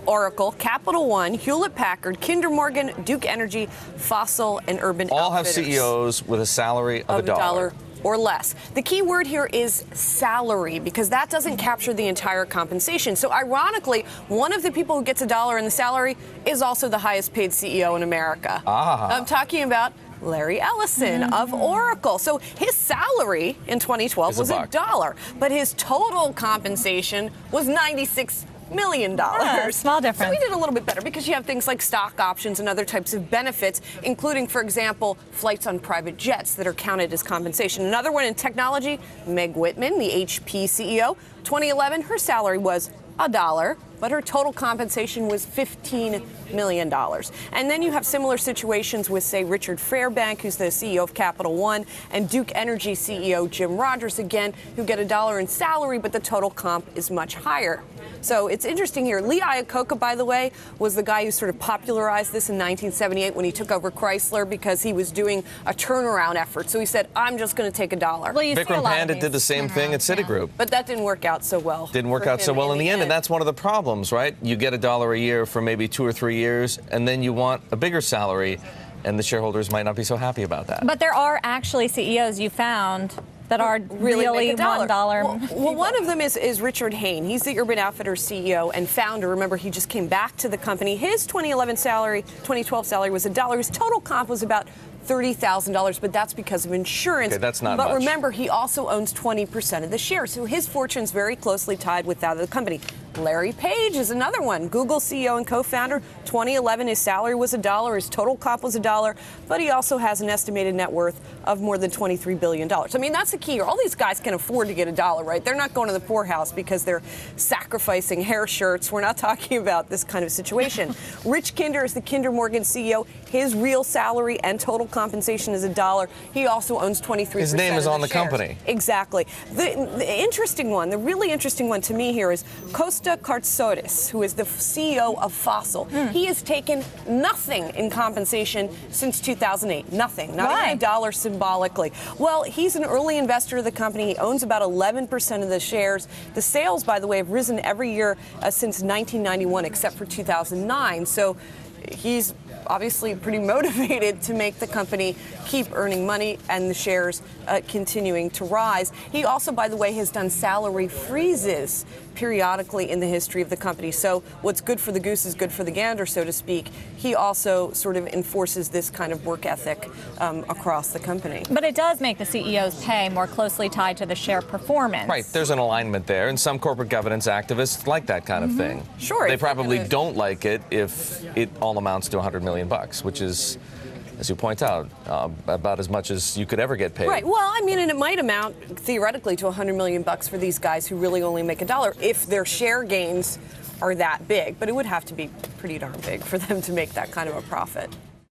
Oracle, Capital One, Hewlett-Packard, Kinder Morgan, Duke Energy, Fossil, and Urban all have Outfitters. CEOs with a salary of $1 or less. The key word here is salary, because that doesn't capture the entire compensation. So ironically, one of the people who gets $1 in the salary is also the highest paid CEO in America. I'm talking about Larry Ellison of Oracle. So his salary in 2012 was $1, but his total compensation was $96 million. Small difference. So we did a little bit better because you have things like stock options and other types of benefits, including, for example, flights on private jets that are counted as compensation. Another one in technology, Meg Whitman, the HP CEO. 2011, her salary was $1, but her total compensation was $15 million. And then you have similar situations with, say, Richard Fairbank, who's the CEO of Capital One, and Duke Energy CEO Jim Rogers, again, who get $1 in salary, but the total comp is much higher. So it's interesting here. Lee Iacocca, by the way, was the guy who sort of popularized this in 1978 when he took over Chrysler because he was doing a turnaround effort. So he said, I'm just going to take $1. Well, Vikram Panda did the same thing at Citigroup. But that didn't work out so well. Didn't work out so well in the end, and that's one of the problems, right? You get $1 a year for maybe 2 or 3 years, and then you want a bigger salary, and the shareholders might not be so happy about that. But there are actually CEOs you found that are really $1. Well, one of them is Richard Haines. He's the Urban Outfitters CEO and founder. Remember, he just came back to the company. His 2012 salary was $1. His total comp was about $30,000, but that's because of insurance. Okay, that's not But much. remember, he also owns 20% of the shares, so his fortune's very closely tied with that of the company. Larry Page is another one. Google CEO and co-founder. 2011, his salary was $1. His total comp was $1, but he also has an estimated net worth of more than $23 billion. I mean, that's the key. All these guys can afford to get $1, right? They're not going to the poorhouse because they're sacrificing hair shirts. We're not talking about this kind of situation. Rich Kinder is the Kinder Morgan CEO. His real salary and total compensation is $1. He also owns 23%. His name is on the shares. company. Exactly. The interesting one, the really interesting one to me here is Costa Kartsotis, who is the CEO of Fossil. He has taken nothing in compensation since 2008. Nothing. Not even $1 symbolically. Well, he's an early investor of the company. He owns about 11% of the shares. The sales, by the way, have risen every year since 1991, except for 2009. So he's obviously pretty motivated to make the company keep earning money and the shares continuing to rise. He also, by the way, has done salary freezes periodically in the history of the company. So what's good for the goose is good for the gander, so to speak. He also sort of enforces this kind of work ethic across the company. But it does make the CEO's pay more closely tied to the share performance. Right, there's an alignment there, and some corporate governance activists like that kind of thing. Sure. They probably don't like it if it all amounts to $100 million, which is, as you point out, about as much as you could ever get paid. Right. Well, I mean, and it might amount theoretically to $100 million for these guys who really only make $1 if their share gains are that big. But it would have to be pretty darn big for them to make that kind of a profit.